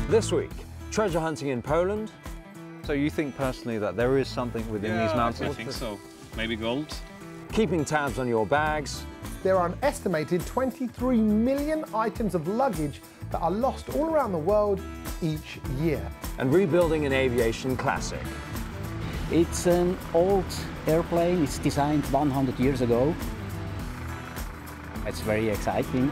This week, treasure hunting in Poland. So you think personally that there is something within these mountains? I think so. Maybe gold. Keeping tabs on your bags. There are an estimated 23 million items of luggage that are lost all around the world each year. And rebuilding an aviation classic. It's an old airplane. It's designed 100 years ago. It's very exciting.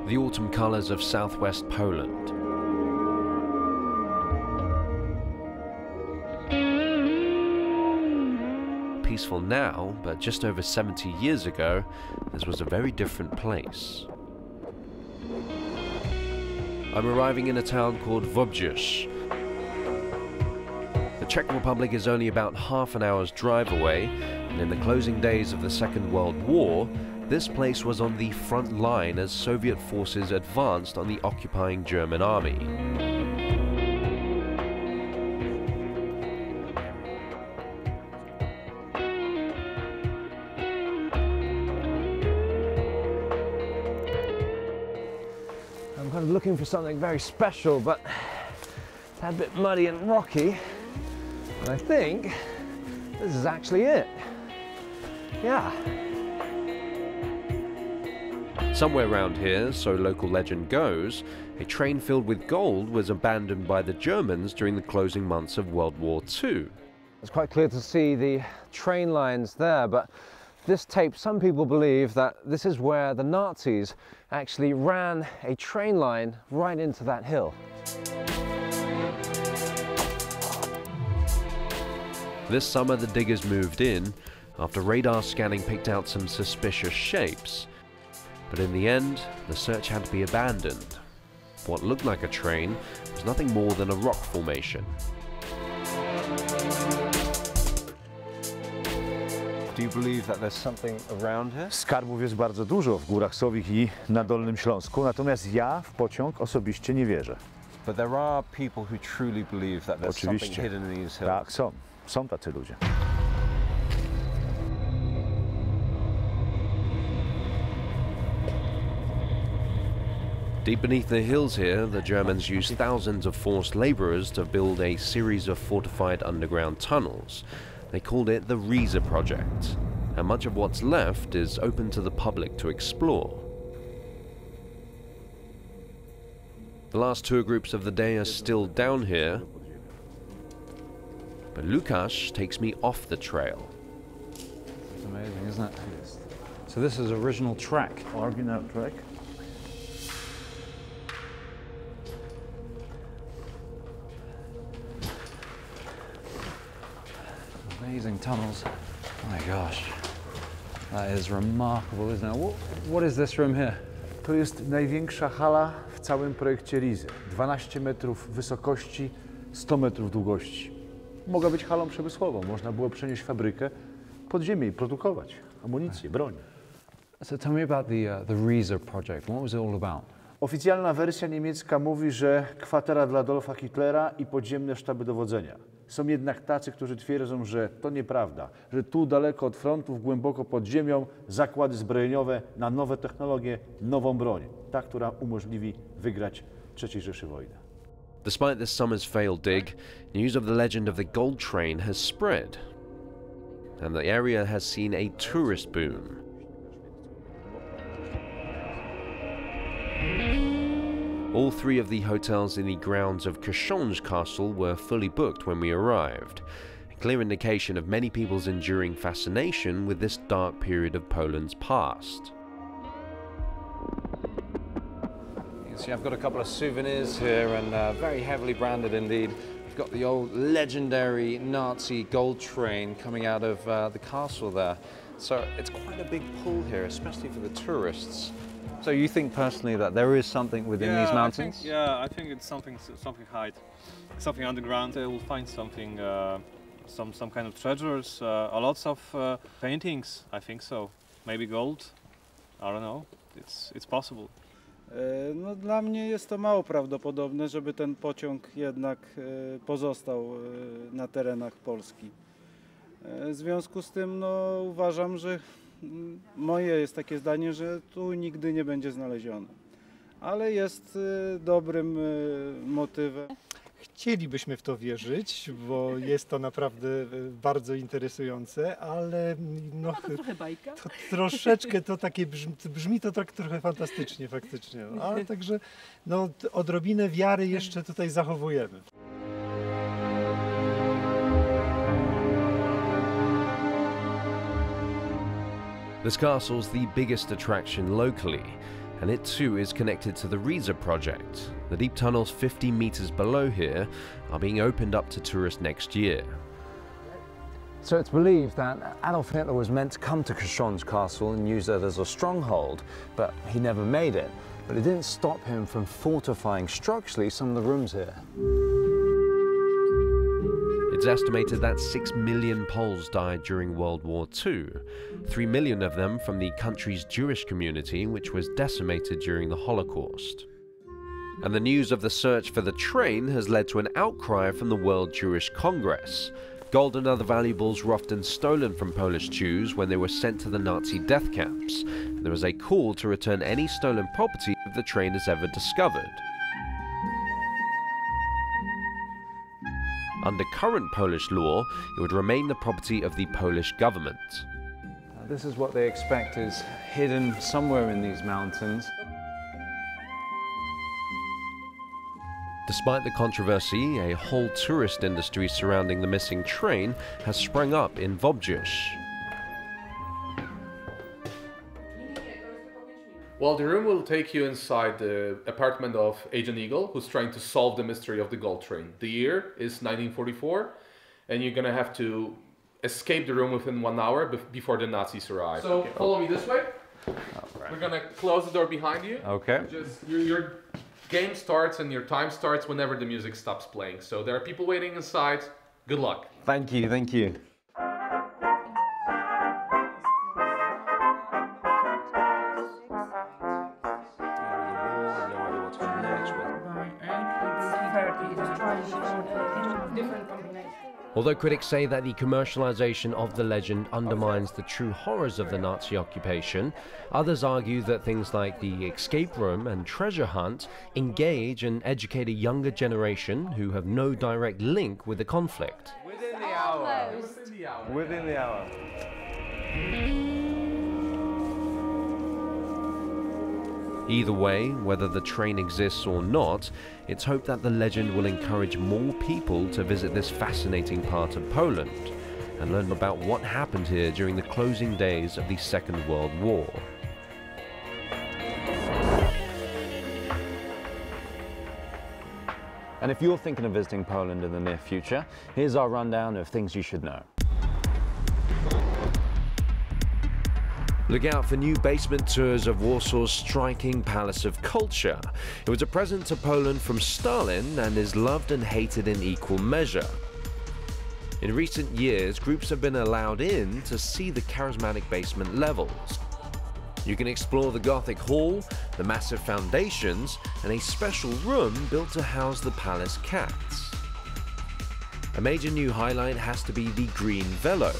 The autumn colours of southwest Poland. Peaceful now, but just over 70 years ago, this was a very different place. I'm arriving in a town called Wobrzych. The Czech Republic is only about half an hour's drive away, and in the closing days of the Second World War, this place was on the front line as Soviet forces advanced on the occupying German army. I'm kind of looking for something very special, but it's a bit muddy and rocky. And I think this is actually it. Yeah. Somewhere around here, so local legend goes, a train filled with gold was abandoned by the Germans during the closing months of World War II. It's quite clear to see the train lines there, but this tape, some people believe that this is where the Nazis actually ran a train line right into that hill. This summer the diggers moved in, after radar scanning picked out some suspicious shapes. But in the end, the search had to be abandoned. What looked like a train was nothing more than a rock formation. Do you believe that there's something around here? Skarbów jest bardzo dużo w Górach Sowich i na Dolnym Śląsku, natomiast ja w pociąg osobiście nie wierzę. But there are people who truly believe that there's something hidden in these hills. Tak, są tacy ludzie. Deep beneath the hills here, the Germans used thousands of forced labourers to build a series of fortified underground tunnels. They called it the Riese Project, and much of what's left is open to the public to explore. The last tour groups of the day are still down here, but Lukasz takes me off the trail. It's amazing, isn't it? So this is original track. Original track. Amazing tunnels. Oh my gosh. That is remarkable, isn't it? What is this room here? To jest największa hala w całym projekcie Rizy. 12 metrów wysokości, 100 metrów długości. Mogła być halą przemysłową. Można było przenieść fabrykę pod ziemię i produkować amunicję, broń. So tell me about the Riese project. What was it all about? Oficjalna wersja niemiecka mówi, że kwatera dla Adolfa Hitlera i podziemne sztaby dowodzenia. Są jednak tacy, którzy twierdzą, że to nieprawda, że tu daleko od frontów, głęboko pod ziemią, zakłady zbrojeniowe na nowe technologie, nową broń. Ta, która umożliwi wygrać III Rzeszy wojnę. Despite this summer's failed dig, news of the legend of the gold train has spread, and the area has seen a tourist boom. All three of the hotels in the grounds of Krzon's castle were fully booked when we arrived, a clear indication of many people's enduring fascination with this dark period of Poland's past. You can see I've got a couple of souvenirs here, and very heavily branded indeed. We've got the old legendary Nazi gold train coming out of the castle there. So it's quite a big pull here, especially for the tourists. So you think personally that there is something within these mountains? I think it's something hide, something underground. They will find something, some kind of treasures, a lots of paintings. I think so. Maybe gold. I don't know. It's possible. No, dla mnie jest to mało prawdopodobne, żeby ten pociąg jednak pozostał na terenach Polski. W związku z tym no, uważam, że moje jest takie zdanie, że tu nigdy nie będzie znaleziony. Ale jest dobrym motywem. Chcielibyśmy w to wierzyć, bo jest to naprawdę bardzo interesujące, ale no, to trochę bajka. To troszeczkę to takie brzmi to tak trochę fantastycznie faktycznie, no, ale także no, odrobinę wiary jeszcze tutaj zachowujemy. This castle's the biggest attraction locally, and it too is connected to the Riza project. The deep tunnels 50 meters below here are being opened up to tourists next year. So it's believed that Adolf Hitler was meant to come to Kashon's castle and use it as a stronghold, but he never made it. But it didn't stop him from fortifying structurally some of the rooms here. It's estimated that 6 million Poles died during World War II, 3 million of them from the country's Jewish community, which was decimated during the Holocaust. And the news of the search for the train has led to an outcry from the World Jewish Congress. Gold and other valuables were often stolen from Polish Jews when they were sent to the Nazi death camps. And there was a call to return any stolen property if the train is ever discovered. Under current Polish law, it would remain the property of the Polish government. This is what they expect is hidden somewhere in these mountains. Despite the controversy, a whole tourist industry surrounding the missing train has sprung up in Wobrzych. Well, the room will take you inside the apartment of Agent Eagle, who's trying to solve the mystery of the gold train. The year is 1944, and you're gonna have to escape the room within 1 hour before the Nazis arrive. So follow me this way. Right. We're gonna close the door behind you. Okay. Just your game starts and your time starts whenever the music stops playing. So there are people waiting inside. Good luck. Thank you, thank you. Although critics say that the commercialization of the legend undermines the true horrors of the Nazi occupation, others argue that things like the escape room and treasure hunt engage and educate a younger generation who have no direct link with the conflict. Within the hour. Within the hour. Either way, whether the train exists or not, it's hoped that the legend will encourage more people to visit this fascinating part of Poland and learn about what happened here during the closing days of the Second World War. And if you're thinking of visiting Poland in the near future, here's our rundown of things you should know. Look out for new basement tours of Warsaw's striking palace of culture. It was a present to Poland from Stalin and is loved and hated in equal measure. In recent years, groups have been allowed in to see the charismatic basement levels. You can explore the Gothic hall, the massive foundations, and a special room built to house the palace cats. A major new highlight has to be the Green Velo,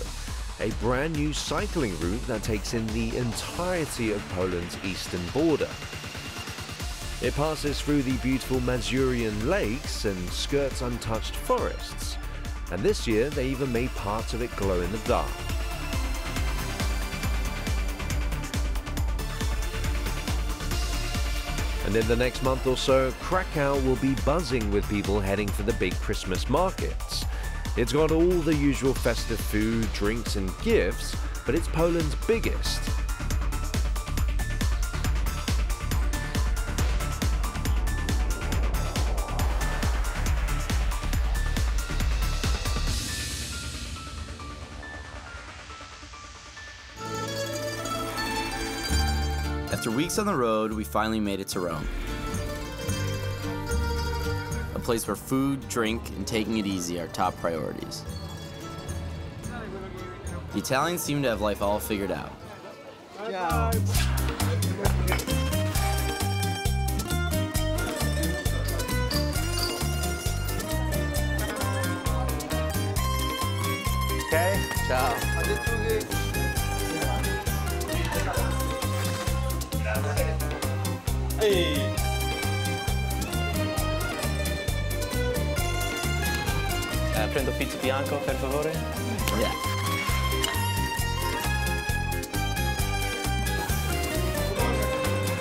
a brand new cycling route that takes in the entirety of Poland's eastern border. It passes through the beautiful Mazurian lakes and skirts untouched forests. And this year, they even made parts of it glow in the dark. And in the next month or so, Krakow will be buzzing with people heading for the big Christmas markets. It's got all the usual festive food, drinks and gifts, but it's Poland's biggest. After weeks on the road, we finally made it to Rome. A place where food, drink, and taking it easy are top priorities. The Italians seem to have life all figured out. Ciao. Okay. Ciao. Hey. Prendo pizza bianco, per favore. Yeah.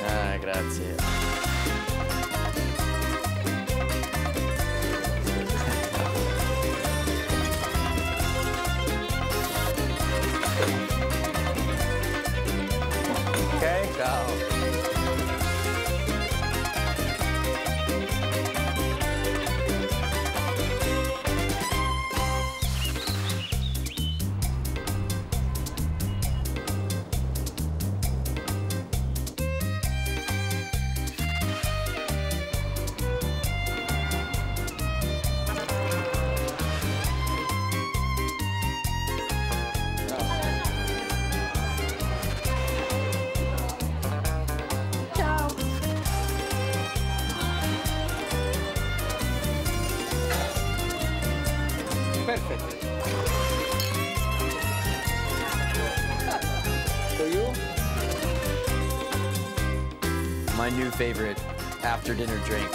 Ah, grazie. Okay. Ciao. Perfect. For you? My new favorite after dinner drink.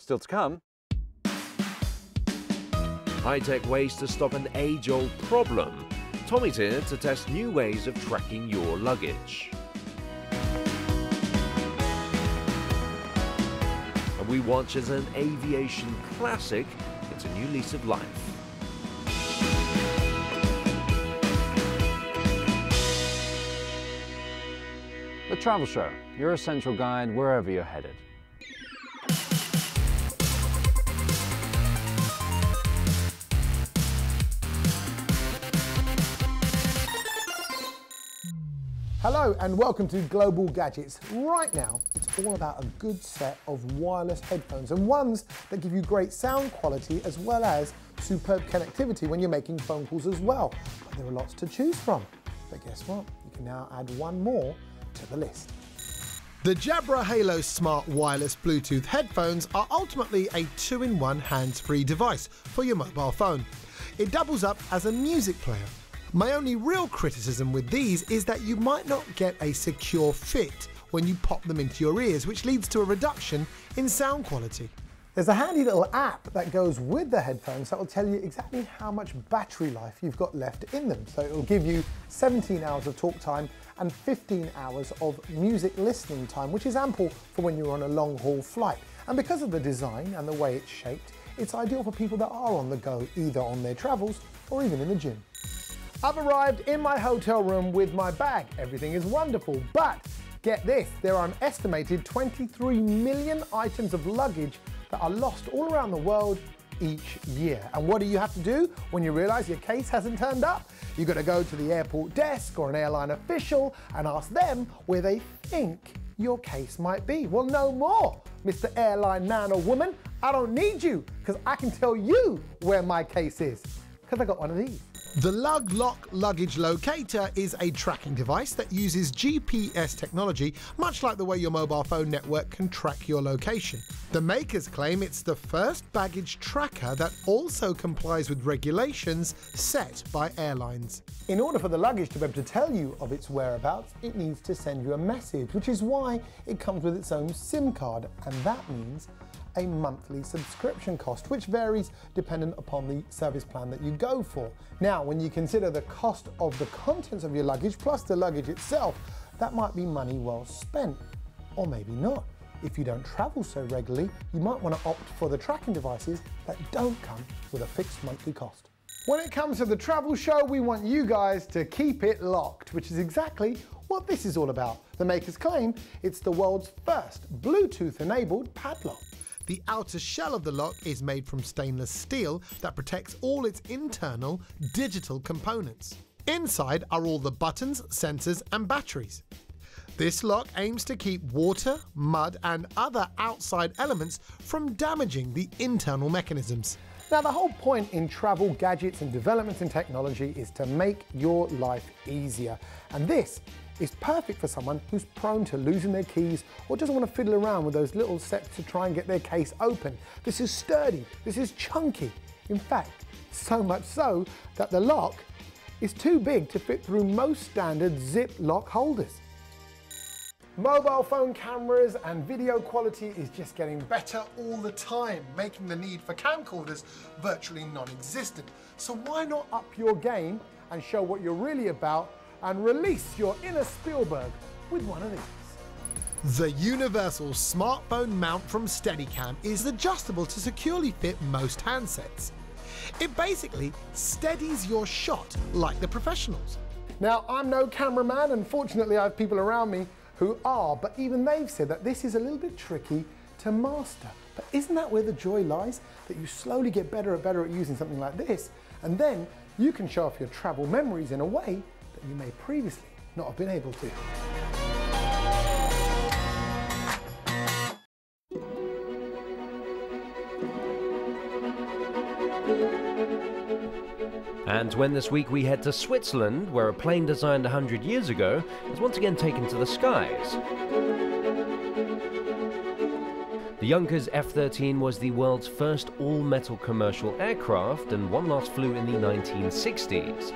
Still to come. High-tech ways to stop an age-old problem. Tommy's here to test new ways of tracking your luggage. And we watch as an aviation classic gets a new lease of life. The Travel Show, your essential guide wherever you're headed. Hello and welcome to Global Gadgets. Right now, it's all about a good set of wireless headphones and ones that give you great sound quality as well as superb connectivity when you're making phone calls as well. But there are lots to choose from. But guess what? You can now add one more to the list. The Jabra Halo Smart Wireless Bluetooth headphones are ultimately a two-in-one hands-free device for your mobile phone. It doubles up as a music player. My only real criticism with these is that you might not get a secure fit when you pop them into your ears, which leads to a reduction in sound quality. There's a handy little app that goes with the headphones that will tell you exactly how much battery life you've got left in them. So it will give you 17 hours of talk time and 15 hours of music listening time, which is ample for when you're on a long haul flight. And because of the design and the way it's shaped, it's ideal for people that are on the go, either on their travels or even in the gym. I've arrived in my hotel room with my bag. Everything is wonderful, but get this, there are an estimated 23 million items of luggage that are lost all around the world each year. And what do you have to do when you realize your case hasn't turned up? You've got to go to the airport desk or an airline official and ask them where they think your case might be. Well, no more, Mr. Airline man or woman. I don't need you, because I can tell you where my case is, because I got one of these. The LugLock Luggage Locator is a tracking device that uses GPS technology, much like the way your mobile phone network can track your location. The makers claim it's the first baggage tracker that also complies with regulations set by airlines. In order for the luggage to be able to tell you of its whereabouts, it needs to send you a message, which is why it comes with its own SIM card, and that means a monthly subscription cost, which varies dependent upon the service plan that you go for. Now, when you consider the cost of the contents of your luggage plus the luggage itself, that might be money well spent, or maybe not. If you don't travel so regularly, you might want to opt for the tracking devices that don't come with a fixed monthly cost. When it comes to the travel show, we want you guys to keep it locked, which is exactly what this is all about. The makers claim it's the world's first Bluetooth-enabled padlock. The outer shell of the lock is made from stainless steel that protects all its internal digital components. Inside are all the buttons, sensors, and batteries. This lock aims to keep water, mud, and other outside elements from damaging the internal mechanisms. Now, the whole point in travel, gadgets, and developments in technology is to make your life easier. And this is perfect for someone who's prone to losing their keys or doesn't want to fiddle around with those little steps to try and get their case open. This is sturdy, this is chunky. In fact, so much so that the lock is too big to fit through most standard zip lock holders. Mobile phone cameras and video quality is just getting better all the time, making the need for camcorders virtually non-existent. So why not up your game and show what you're really about and release your inner Spielberg with one of these? The universal smartphone mount from Steadicam is adjustable to securely fit most handsets. It basically steadies your shot like the professionals. Now, I'm no cameraman, and fortunately I have people around me who are, but even they've said that this is a little bit tricky to master. But isn't that where the joy lies? That you slowly get better and better at using something like this, and then you can show off your travel memories in a way that you may previously not have been able to. And when this week we head to Switzerland, where a plane designed 100 years ago is once again taken to the skies. The Junkers F-13 was the world's first all-metal commercial aircraft, and one last flew in the 1960s.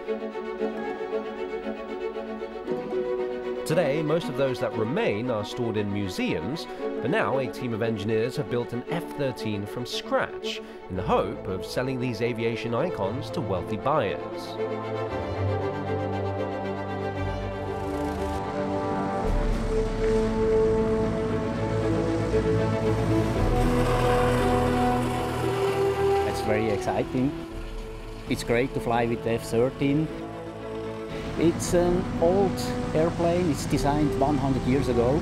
Today, most of those that remain are stored in museums, but now a team of engineers have built an F-13 from scratch in the hope of selling these aviation icons to wealthy buyers. It's very exciting. It's great to fly with the F-13. It's an old airplane. It's designed 100 years ago,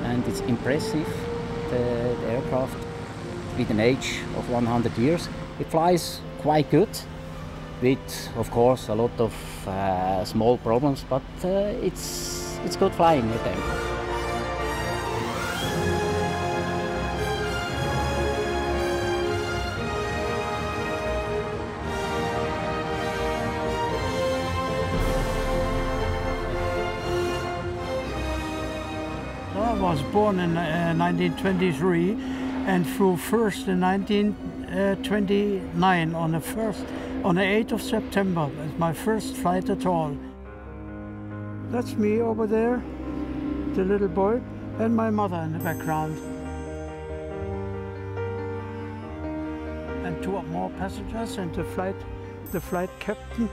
and it's impressive, the aircraft with an age of 100 years. It flies quite good, with of course a lot of small problems, but it's good flying with them. I was born in 1923 and flew first in 1929 on the 8th of September. It's my first flight at all. That's me over there, the little boy, and my mother in the background. And two more passengers and the flight captain.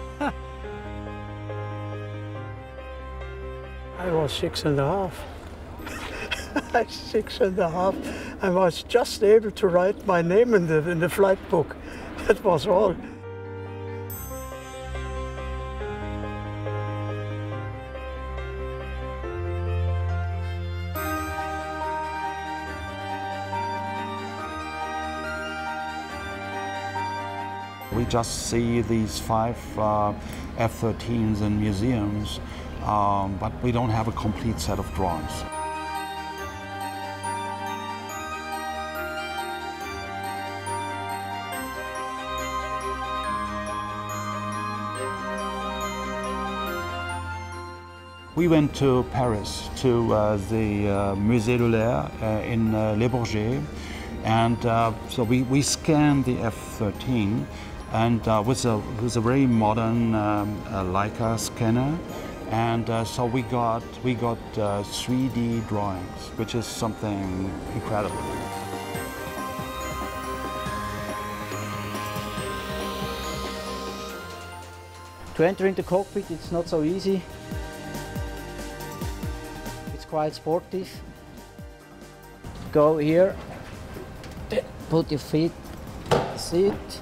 I was 6½. 6½. I was just able to write my name in the flight book. That was all. We just see these 5 F-13s in museums, but we don't have a complete set of drawings. We went to Paris, to the Musée de l'Air in Les Bourget, and so we scanned the F-13, and with a very modern Leica scanner, and so we got 3D drawings, which is something incredible. To enter into the cockpit, it's not so easy. It's quite sportive. go here, put your feet, sit,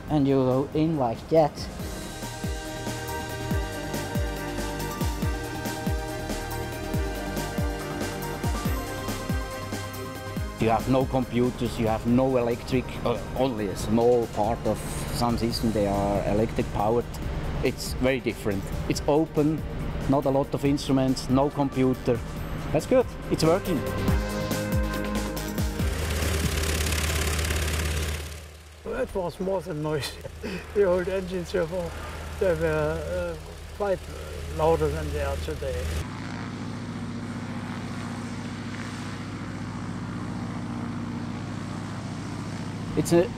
and you go in like that. You have no computers, you have no electric, only a small part of some systems they are electric powered. It's very different. It's open, not a lot of instruments, no computer. That's good, it's working. It was more than noisy. The old engines they were quite louder than they are today.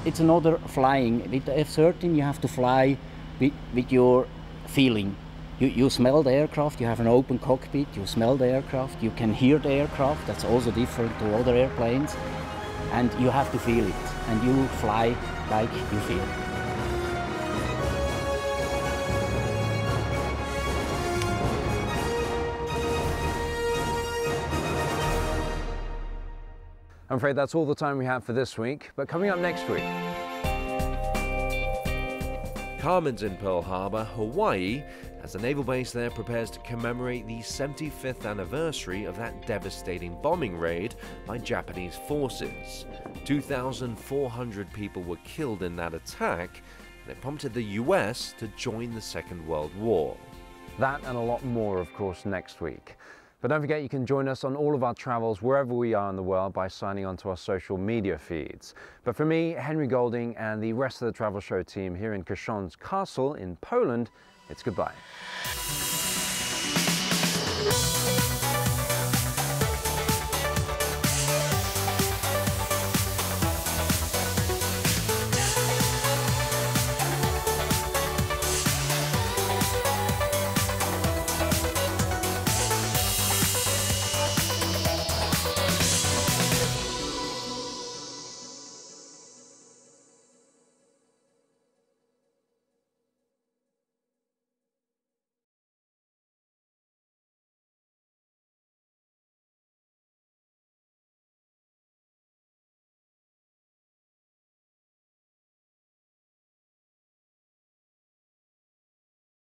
It's another flying. With the F-13 you have to fly with your feeling. You smell the aircraft, you have an open cockpit, you smell the aircraft, you can hear the aircraft, that's also different to other airplanes. And you have to feel it, and you fly like you feel. I'm afraid that's all the time we have for this week, but coming up next week. Carmen's in Pearl Harbor, Hawaii, as the naval base there prepares to commemorate the 75th anniversary of that devastating bombing raid by Japanese forces. 2,400 people were killed in that attack, and it prompted the US to join the Second World War. That and a lot more, of course, next week. But don't forget, you can join us on all of our travels wherever we are in the world by signing on to our social media feeds. But for me, Henry Golding, and the rest of the Travel Show team here in Krzon's Castle in Poland, it's goodbye.